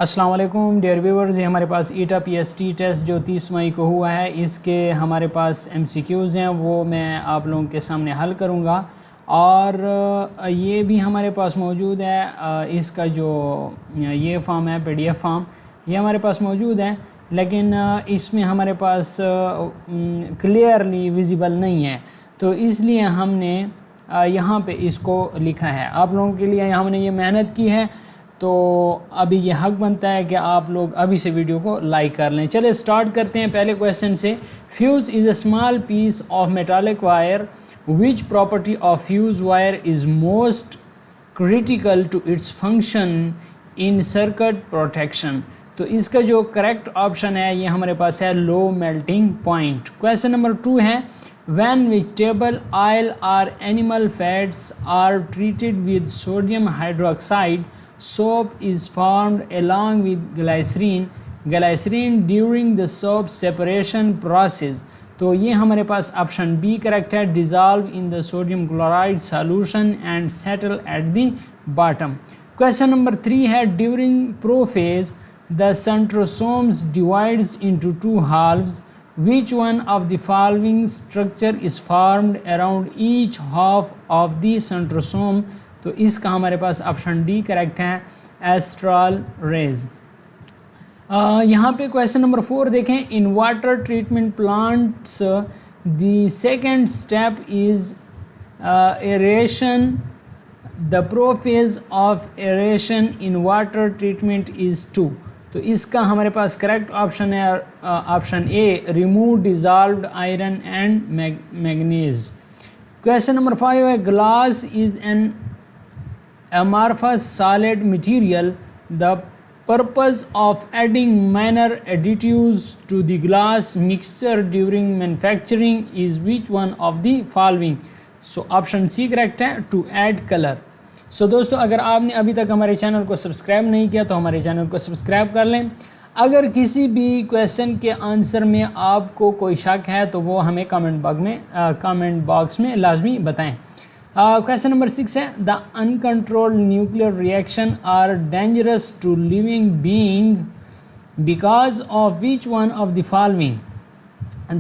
अस्सलाम वालेकुम dear viewers, ये हमारे पास ईटा पीएसटी टेस्ट जो 30 मई को हुआ है, इसके हमारे पास एमसीक्यूज़ हैं, वो मैं आप लोगों के सामने हल करूँगा। और ये भी हमारे पास मौजूद है, इसका जो ये फॉर्म है पीडीएफ फॉर्म, ये हमारे पास मौजूद है, लेकिन इसमें हमारे पास क्लियरली विजिबल नहीं है, तो इसलिए हमने यहाँ पे इसको लिखा है। आप लोगों के लिए हमने ये मेहनत की है, तो अभी ये हक बनता है कि आप लोग अभी से वीडियो को लाइक कर लें। चले स्टार्ट करते हैं पहले क्वेश्चन से। Fuse is a small piece of metallic wire, which property of fuse wire is most critical to its function in circuit protection. तो इसका जो करेक्ट ऑप्शन है ये हमारे पास है low melting point. Question number 2 है, when vegetable oil or animal fats are treated with sodium hydroxide, soap is formed along with glycerin during the soap separation process। तो ये हमारे पास ऑप्शन बी करेक्ट है, dissolve in the sodium chloride solution and settle at the bottom। Question number 3 है, during prophase the centrosomes divides into two halves, which one of the following structure is formed around each half of the centrosome। तो इसका हमारे पास option D correct है, astral raise. यहाँ पे question number 4 देखें, in water treatment plants the second step is aeration, the prophase of aeration in water treatment is 2। तो इसका हमारे पास करेक्ट ऑप्शन है option A, remove dissolved iron and manganese. Question number 5 है, glass is an amorphous solid material, the purpose of adding minor additives to the glass mixture during manufacturing is which one of the following। so option C correct है, to add color। so दोस्तों, अगर आपने अभी तक हमारे channel को subscribe नहीं किया तो हमारे चैनल को सब्सक्राइब कर लें। अगर किसी भी क्वेश्चन के आंसर में आपको कोई शक है तो वो हमें कमेंट बॉक्स में लाजमी बताएं। क्वेश्चन नंबर 6 है, the uncontrolled nuclear reaction are dangerous to living being because of which one of the following.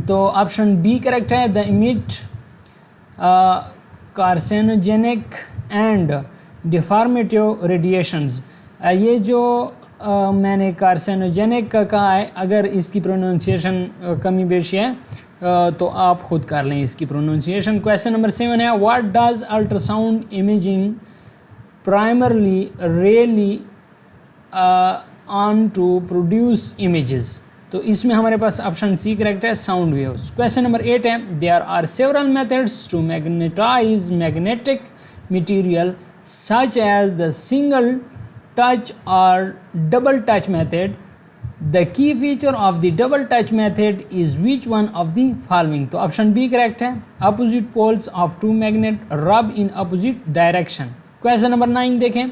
तो ऑप्शन बी करेक्ट है, the emit carcinogenic and deformative radiations. ये जो मैंने कार्सिनोजेनिक का कहा है, अगर इसकी प्रोनाउंसिएशन कमी बेशी है तो आप खुद कर लें इसकी प्रोनाउंसिएशन। क्वेश्चन नंबर 7 है, what does ultrasound imaging primarily rely on to produce images. तो इसमें हमारे पास ऑप्शन सी करेक्ट है, साउंड वेव्स। क्वेश्चन नंबर 8 है, there are several methods to magnetize magnetic material such as the single touch और double touch method. The key feature of the double touch method is which one of the following। तो option B correct है, opposite poles of two magnet rub in opposite direction। Question number 9 देखें,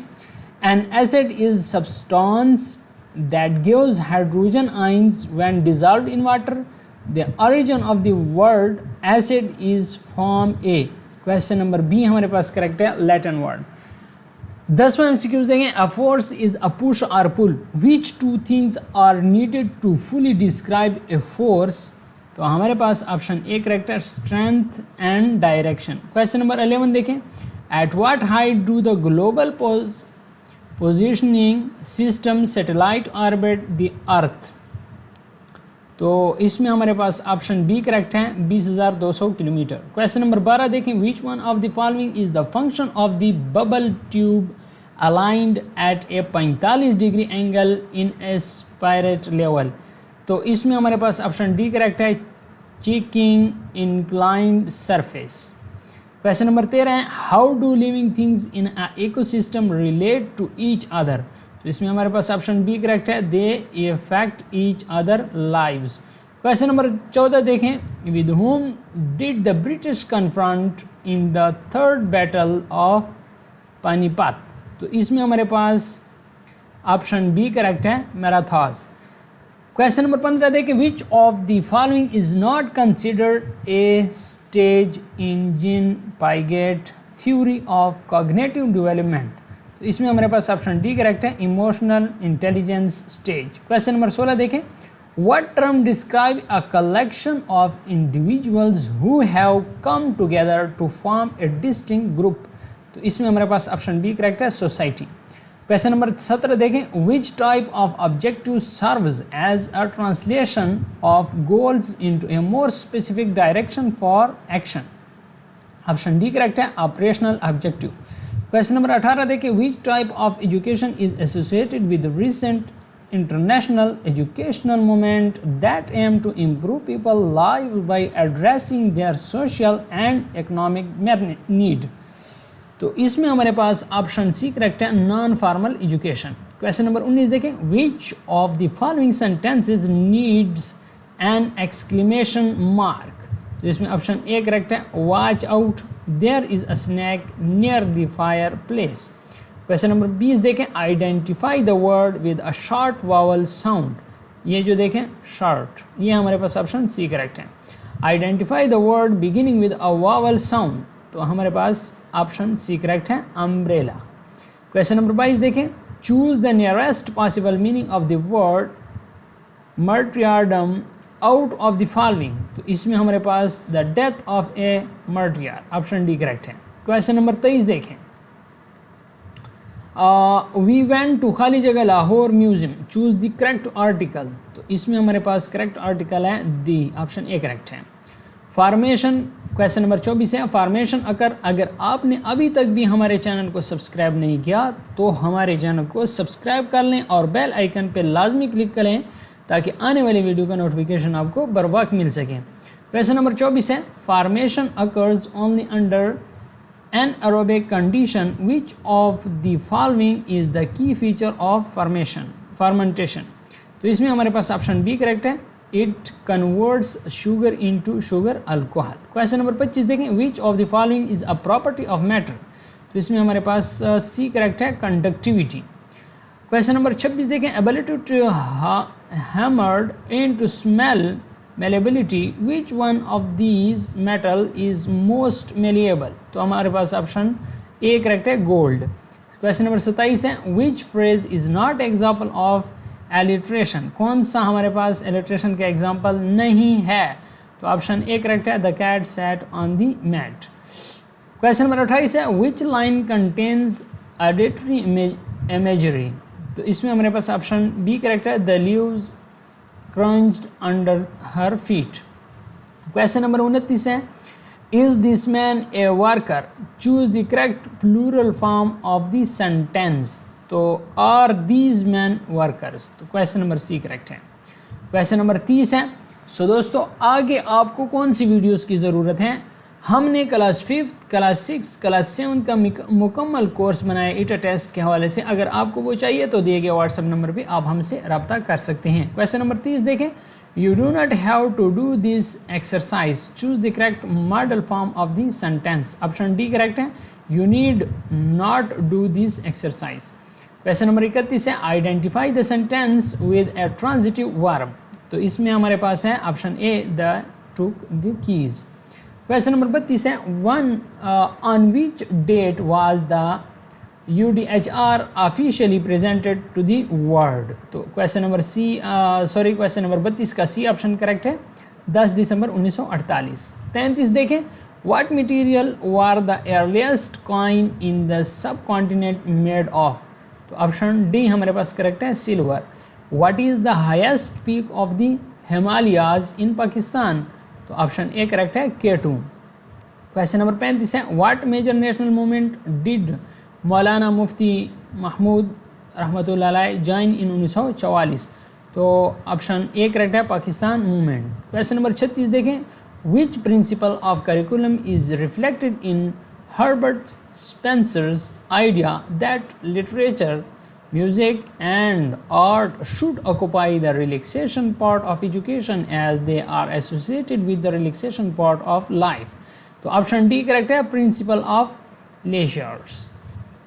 an acid is substance that gives hydrogen ions when dissolved in water। the origin of the word acid is from A। Question number B हमारे पास correct है, Latin word. 10वां MCQs देखें, a force is a push or pull, which two things are needed to fully describe a force. तो हमारे पास option A correct है, strength and direction. Question number 11 देखें, at what height do the global positioning system satellite orbit the earth. तो इसमें हमारे पास option B correct है, 20,200 किलोमीटर। क्वेश्चन नंबर 12 देखें, which one of the following is the function of the bubble tube aligned at a 45 degree angle in a spirit level. तो इसमें हमारे पास ऑप्शन डी करेक्ट है, checking inclined surface. Question number 13 है, how do living things in a ecosystem relate to each other. तो इसमें हमारे पास ऑप्शन बी करेक्ट है, they affect each other lives. Question number 14 देखें, with home did the British confront in the third battle of Panipat. तो इसमें हमारे पास ऑप्शन बी करेक्ट है, मैराथॉस। क्वेश्चन नंबर 15 देखें, which of the following is not considered a stage in Jean Piaget theory of cognitive development. तो इसमें हमारे पास ऑप्शन डी करेक्ट है, emotional intelligence stage. Question number 16 देखें, what term describe a collection of individuals who have come together to form a distinct group. तो इसमें हमारे पास ऑप्शन बी करेक्ट है, सोसाइटी। क्वेश्चन नंबर 17 देखें, which type of objective serves as a translation of goals into A more specific direction for action. Option D correct है, operational objective. Question number 18 देखें, which type of education is associated with recent international educational movement that aim to improve people's lives by addressing their social and economic need। तो इसमें हमारे पास option C correct है, non formal education. Question number 19 देखें, which of the following sentences needs an exclamation mark. तो इसमें option A correct है, watch out, there is a snake near the fireplace. Question number 20 देखें, identify the word with a short vowel sound. ये जो देखें short, ये हमारे पास ऑप्शन सी करेक्ट है। Identify the word beginning with a vowel sound, तो हमारे पास ऑप्शन सी करेक्ट है, अम्ब्रेला। क्वेश्चन नंबर 22 देखें, choose the nearest possible meaning of the word martyrdom out of the following. तो इसमें हमारे पास the death of a martyr, option D correct है। क्वेश्चन नंबर 23 देखें, वी वेंट टू खाली जगह Lahore museum, choose the correct article. तो इसमें हमारे पास करेक्ट आर्टिकल है दी, ऑप्शन ए करेक्ट है। फॉर्मेशन, क्वेश्चन नंबर 24 है, फॉर्मेशन अगर आपने अभी तक भी हमारे चैनल को सब्सक्राइब नहीं किया तो हमारे चैनल को सब्सक्राइब कर लें और बेल आइकन पर लाजमी क्लिक करें ताकि आने वाली वीडियो का नोटिफिकेशन आपको बर वक्त मिल सके। क्वेश्चन नंबर 24 है, formation occurs only under anaerobic condition, which of the following is the key feature of fermentation। तो इसमें हमारे पास ऑप्शन बी करेक्ट है, it converts sugar into sugar alcohol। Question number 25 देखें, which of the following is a property of matter। तो इसमें हमारे पास सी correct है, कंडक्टिविटी। क्वेश्चन नंबर 26 देखें, ability to hammered into smell malleability, which one of these metal is most malleable। तो हमारे पास option A correct है, गोल्ड। क्वेश्चन नंबर 27 है, which phrase is not example of alliteration। कौन सा हमारे पास alliteration का एग्जाम्पल नहीं है। तो ऑप्शन ए करेक्ट है, the cat sat on the mat। Question number 28 है, which line contains auditory imagery। तो इसमें हमारे पास ऑप्शन बी करेक्ट है, the leaves crunched under her feet। Question number 29 है, is this man a worker, choose the correct plural form of the sentence। तो are these men workers। तो question number C correct है। Question number 30 है, सो दोस्तों आगे आपको कौन सी videos की ज़रूरत है। हमने क्लास 5th, क्लास 6, क्लास 7 का मुकम्मल कोर्स बनाया ईटा टेस्ट के हवाले से। अगर आपको वो चाहिए तो दिए गए व्हाट्सएप नंबर पे आप हमसे रब्ता कर सकते हैं। क्वेश्चन नंबर 30 देखें, you do not have to do this exercise, choose the correct modal form of the sentence. Option D correct है, you need not do this exercise. Question number 31 है, identify the sentence with a transitive verb. तो इसमें हमारे पास है option A, the took the keys. Question number 32 है, on which date was the UDHR officially presented to the world. तो question number question number 32 का C option correct है, 10 दिसंबर 1948। 33 देखें, what material was the earliest coin in the subcontinent made of. तो option D हमारे पास correct है, silver. What is the highest peak of the Himalayas in Pakistan. तो option A correct है, K2। Question number 35 है, what major national movement did Maulana Mufti Mahmood रहमतुल्लाह अलैह join in 1944। तो ऑप्शन ए करेक्ट है, पाकिस्तान मूवमेंट। क्वेश्चन नंबर 36 देखें, which principle of curriculum is reflected in Herbert Spencer's idea that literature, music and art should occupy the relaxation part of education as they are associated with the relaxation part of life। तो option D correct है, principle of ledgers.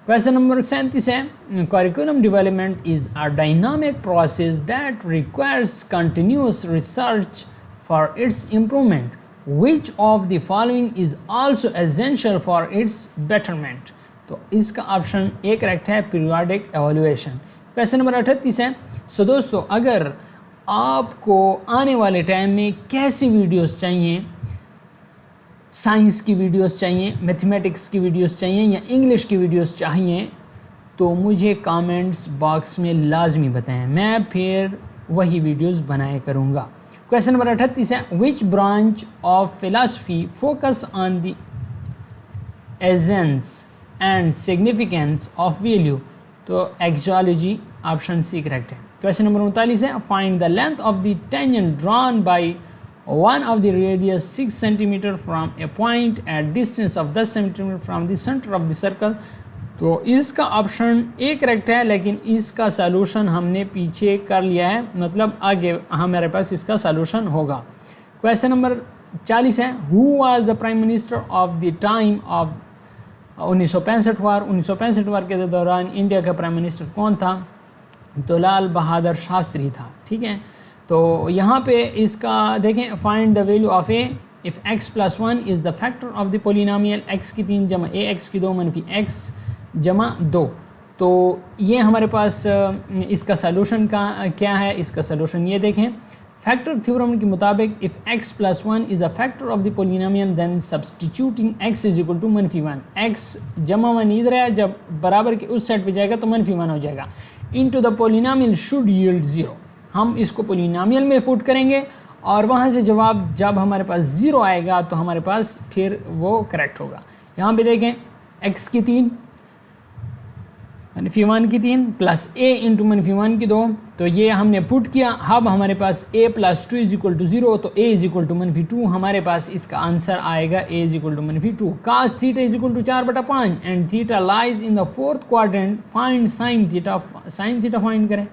Question number 37 है, curriculum development is a dynamic process that requires continuous research for its improvement, which of the following is also essential for its betterment। तो इसका option A correct है, periodic एवोल्यूएशन। Question number 38 है। सो दोस्तों, अगर आपको आने वाले टाइम में कैसी वीडियोस चाहिए, साइंस की वीडियोस चाहिए, मैथमेटिक्स की वीडियोस चाहिए या इंग्लिश की वीडियोस चाहिए, तो मुझे कमेंट्स बॉक्स में लाजमी बताएं, मैं फिर वही वीडियोस बनाया करूँगा। क्वेश्चन नंबर 38 है। Which branch of philosophy focus on the essence and significance of value, तो एक्सोलॉजी, ऑप्शन सी करेक्ट है। क्वेश्चन नंबर 39 है। Find the length of the tangent drawn by one of the radius 6 cm from a point at distance of 10 cm from the center of the circle, तो इसका option A correct है, लेकिन इसका solution हमने पीछे कर लिया है, मतलब आगे हमारे पास इसका सॉल्यूशन होगा। क्वेश्चन नंबर 40 है। Who was the prime minister of the time of 1965 वार, 1965 वार के दौरान इंडिया का प्राइम मिनिस्टर कौन था, तो लाल बहादुर शास्त्री था। ठीक है, तो यहाँ पे इसका देखें, find the value of A if x + 1 is the factor of the polynomial x की 3 जमा a x की 2 मनफी x जमा 2। तो ये हमारे पास इसका सलूशन का क्या है, इसका सलूशन ये देखें, फैक्टर थ्योरम के मुताबिक if x + 1 is a factor of the polynomial then substituting x = -1, x जमा 1 इधर है, जब बराबर के उस साइड पे जाएगा तो -1 हो जाएगा, into the polynomial should yield 0। हम इसको पोलिनोमियल में पुट करेंगे और वहाँ से जवाब जब हमारे पास 0 आएगा तो हमारे पास फिर वो करेक्ट होगा। यहाँ पे देखें, x की 3 -1 की 3 प्लस a इंटू -1 की 2, तो ये हमने पुट किया। अब हमारे पास a + 2 = 0, तो a = -2, हमारे पास इसका आंसर आएगा a = -2। cos θ = 4/5 and theta lies in the 4th quadrant, find sin θ find करें।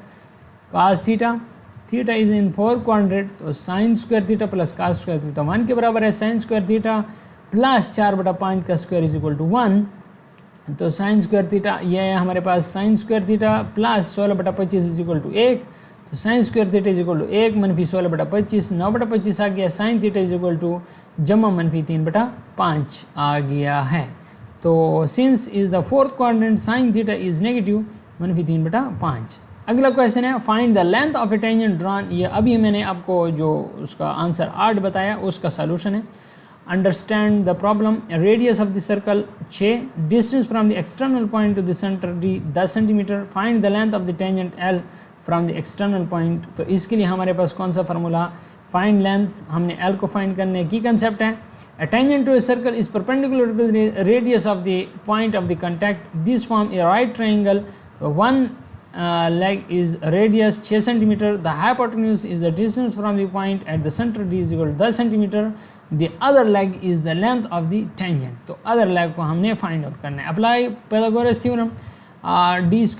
cos theta is in 4th quadrant, तो sin² θ प्लस cos² θ 1 के बराबर है। sin² θ प्लस 4/5 का स्क्वायर = 1, तो sin² θ ये है हमारे पास sin² θ प्लस 16/25 = 1, तो sin² θ = 1 मनफी 16/25, 9/25 आ गया। sin θ = जमा मनफी 3/5 आ गया है। तो since is the 4th quadrant sin θ is negative मनफी 3/5। अगला क्वेश्चन है। Find the length of a tangent drawn, ये अभी मैंने आपको जो उसका आंसर 8 बताया उसका सॉल्यूशन है। Understand the problem, radius of the circle 6, distance from the external point two the centre d 10 centimetre, find the length of the tangent l from the external point. तो इसके लिए हमारे पास कौन सा फार्मूला, फाइंड लेंथ, हमने l को find करने की कंसेप्ट है। A tangent to a circle is perpendicular to the radius of the point of the contact, this form a right triangle, so one leg is radius 6 cm, the hypotenuse is the distance from the point at the center d = 10 cm, the other leg is the length of the tangent। तो other leg को हमने find out करना है। Apply Pythagoras theorem, d² =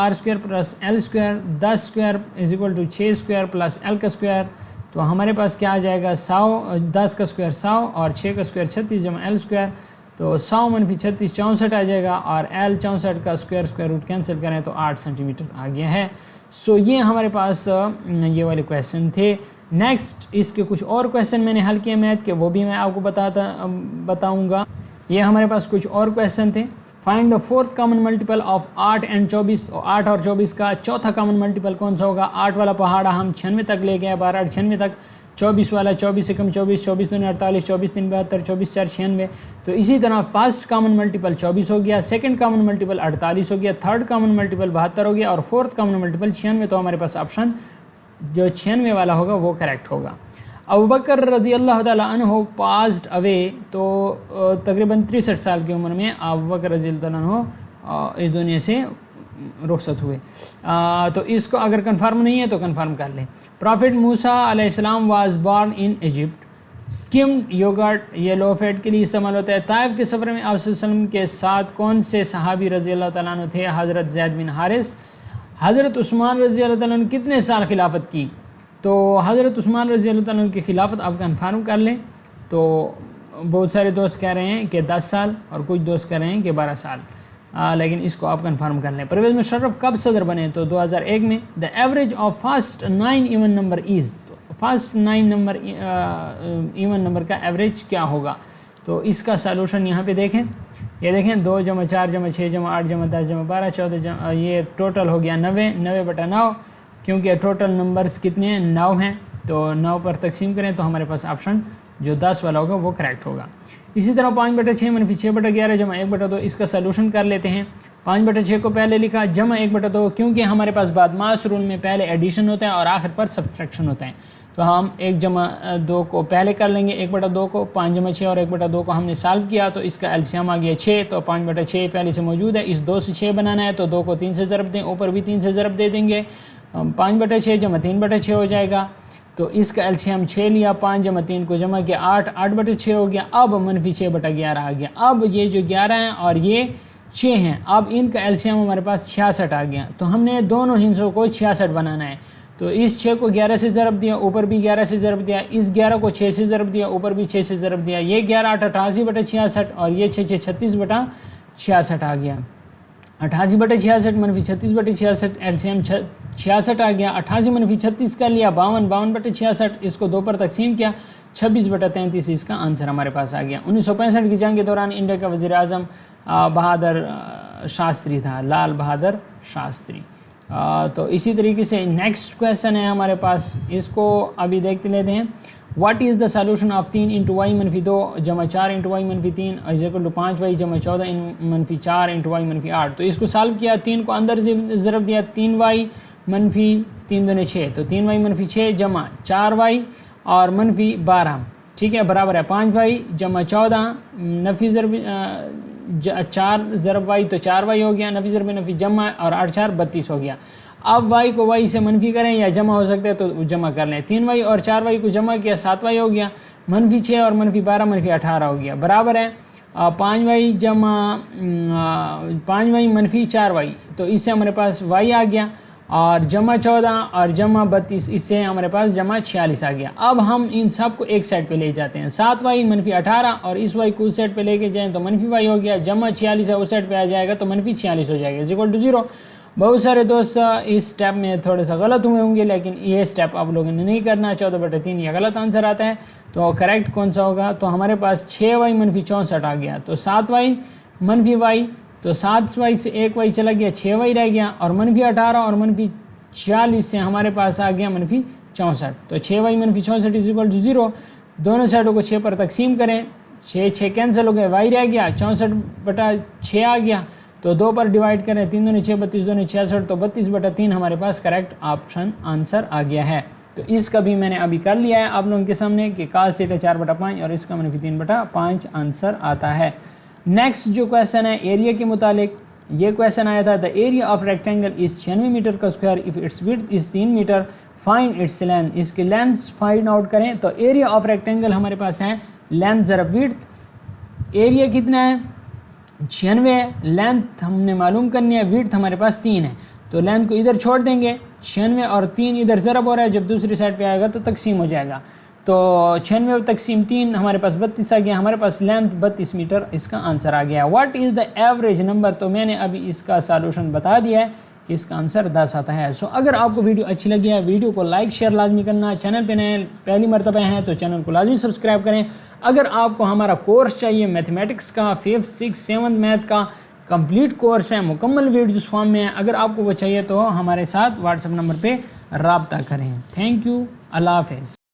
r² plus l², 10² = 6² plus l का square, तो हमारे पास क्या आ जाएगा 100, 10 का स्क्वायर 100 और 6 का स्क्वायर 36 जमा l², तो 100 मनफी 36 64 आ जाएगा, और l 64 का स्क्वायर रूट कैंसिल करें तो 8 सेंटीमीटर आ गया है। सो ये हमारे पास ये वाले क्वेश्चन थे। नेक्स्ट इसके कुछ और क्वेश्चन मैंने हल किए मैथ के, वो भी मैं आपको बताऊंगा। ये हमारे पास कुछ और क्वेश्चन थे। Find the 4th common multiple of 8 and 24, तो 8 और 24 का चौथा कॉमन मल्टीपल कौन सा होगा। 8 वाला पहाड़ा हम 96 तक ले गए, 12 98 तक। 24 वाला 24 से कम 24, 24 दूनी 48, 24 3 72, 24 4 96। तो इसी तरह फर्स्ट कॉमन मल्टीपल 24 हो गया, सेकंड कॉमन मल्टीपल 48 हो गया, थर्ड कॉमन मल्टीपल 72 हो गया, और 4th कॉमन मल्टीपल 96। तो हमारे पास ऑप्शन जो 96 वाला होगा वो करेक्ट होगा। अबू बकर रज़ी अल्लाह ताला अन्हु पास्ड अवे, तो तकरीबन 63 साल की उम्र में अबू बकर रज़ी अल्लाह ताला अन्हु इस दुनिया से रुखसत हुए। तो इसको अगर कंफर्म नहीं है तो कंफर्म कर लें। प्रॉफिट मूसा अलैहिस्सलाम was born in Egypt. Skimmed yogurt ये लो फैट के लिए इस्तेमाल होता है। ताइफ के सफ़र में आप वसल्लम के साथ कौन से सहाबी रज़ी अल्लाह ताला अन्हु थे। हज़रत ज़ैद बिन हारिस। हज़रत उस्मान रज़ी अल्लाह ताला अन्हु कितने साल खिलाफत की, तो हज़रत उस्मान रज़ी अल्लाह ताला अन्हु की खिलाफत आप कंफर्म कर लें। तो बहुत सारे दोस्त कह रहे हैं कि 10 साल और कुछ दोस्त कह रहे हैं कि 12 साल, लेकिन इसको आप कंफर्म कर लें। परवेज़ मुशर्रफ कब सदर बने, तो 2001 में। The average of first 9 even number is, first 9 number even number का एवरेज क्या होगा। तो इसका सॉल्यूशन यहाँ पे देखें, ये देखें 2 जमा 4 जमा 6 जमा 8 जमा 10 जमा 12 14 ये टोटल हो गया 90 क्योंकि टोटल नंबर्स कितने हैं 9 हैं, तो 9 पर तकसीम करें तो हमारे पास ऑप्शन जो 10 वाला होगा वो करेक्ट होगा। इसी तरह 5/6 - 6/11 जमा 1/2 इसका सलूशन कर लेते हैं। 5/6 को पहले लिखा जमा 1/2, क्योंकि हमारे पास बदमाश रूल में पहले एडिशन होता है और आखिर पर सब्ट्रैक्शन होता है, तो हम 1 जमा 2 को पहले कर लेंगे 1/2 को। 5 जमा 6 और 1/2 को हमने सॉल्व किया तो इसका एलसीएम आ गया 6, तो 5/6 पहले से मौजूद है। इस 2 से 6 बनाना है तो 2 को 3 से ज़रब दें, ऊपर भी 3 से ज़रब दे देंगे। 5/6 जमा 3/6 हो जाएगा, तो इसका एलसीएम 6 लिया। 5 जमा 3 को जमा किया 8, 8/6 हो गया। अब -6/11 आ गया। अब ये जो 11 हैं और ये 6 हैं, अब इनका एलसीएम हमारे पास 66 आ गया। तो हमने दोनों हिस्सों को 66 बनाना है, तो इस 6 को 11 से ज़रब दिया, ऊपर भी 11 से ज़रब दिया। इस 11 को 6 से ज़रब दिया, ऊपर भी 6 से ज़रब दिया। ये 11 8 88/66 और ये 6 6 36/66 आ गया। 88/66 - 36/66 एलसीएम 66 आ गया। 88 - 36 कर लिया 52, 52/66 इसको 2 पर तकसीम किया 26/33 इसका आंसर हमारे पास आ गया। 1965 की जंग के दौरान इंडिया का वज़ीर आज़म बहादुर शास्त्री था, लाल बहादुर शास्त्री। तो इसी तरीके से नेक्स्ट क्वेश्चन है हमारे पास, इसको अभी देखते लेते हैं। What is the solution of 3 × y - 2 जमा 4 × y - 3 = 5y जमा 14 - 4 × y - 8। तो इसको सॉल्व किया, 3 को अंदर से ज़रब दिया, 3y - 3 दूने 6, तो 3y - 6 जमा 4y और -12, ठीक है, बराबर है 5y जमा 14 नफ़ी ज़रब 4 ज़रब y तो 4y हो गया, नफ़ी ज़रब नफ़ी जमा और 8 4 32 हो गया। अब y को y से मनफी करें या जमा हो सकता है तो जमा कर लें। 3y और 4y को जमा किया 7y हो गया, -6 और -12 -18 हो गया, बराबर है 5y जमा 5y - 4y, तो इससे हमारे पास y आ गया, और जमा 14 और जमा 32 इससे हमारे पास जमा 46 आ गया। अब हम इन सब को एक साइड पे ले जाते हैं, 7y - 18 और इस y को उस साइड पे लेके जाएँ तो -y हो गया, जमा 46 है उस साइड पे आ जाएगा तो -46 हो जाएगा =0। बहुत सारे दोस्त इस स्टेप में थोड़े सा गलत हुए होंगे, लेकिन ये स्टेप आप लोगों ने नहीं करना। 14/3 ये गलत आंसर आता है, तो करेक्ट कौन सा होगा? तो हमारे पास 6y - 64 आ गया, तो 7y - y, तो 7y से 1y चला गया, 6y रह गया, और -18 और -46 से हमारे पास आ गया -64, तो 6y - 64 =0। दोनों साइडों को 6 पर तकसीम करें, 6 6 कैंसिल हो गए, y रह गया, 64/6 आ गया, तो 2 पर डिवाइड करें, 3 दूनी 6 32 दूनी 66, तो 32/3 हमारे पास करेक्ट ऑप्शन आंसर आ गया है। तो इसका भी मैंने अभी कर लिया है आप लोगों के सामने कि cos θ 4/5 और इसका -3/5 आंसर आता है। नेक्स्ट जो क्वेश्चन है एरिया के मुतालिक, ये क्वेश्चन आया था, the area of rectangle is 96 meter का square if its width is 3 meter, find its length. इसके लेंथ फाइंड आउट करें, तो एरिया ऑफ रेक्टेंगल हमारे पास है लेंथ ज़रब विड्थ, एरिया कितना है 96 है, लेंथ हमने मालूम करनी है, विड्थ हमारे पास 3 है, तो लेंथ को इधर छोड़ देंगे, 96 और 3 इधर ज़रब हो रहा है, जब दूसरी साइड पे आएगा तो तकसीम हो जाएगा, तो 96 तकसीम 3 हमारे पास 32 आ गया, हमारे पास लेंथ 32 मीटर इसका आंसर आ गया। What is the average number, तो मैंने अभी इसका सॉल्यूशन बता दिया है कि इसका आंसर 10 आता है। सो अगर आपको वीडियो अच्छी लगी है, वीडियो को लाइक शेयर लाजमी करना, चैनल पे नए पहली मरतबा हैं तो चैनल को लाजमी सब्सक्राइब करें। अगर आपको हमारा कोर्स चाहिए मैथमेटिक्स का 5th 6th 7th मैथ का कंप्लीट कोर्स है, मुकम्मल वीडियोस फॉर्म में है, अगर आपको वो चाहिए तो हमारे साथ व्हाट्सएप नंबर पे रब्ता करें। थैंक यू, अल्लाह हाफ़िज़।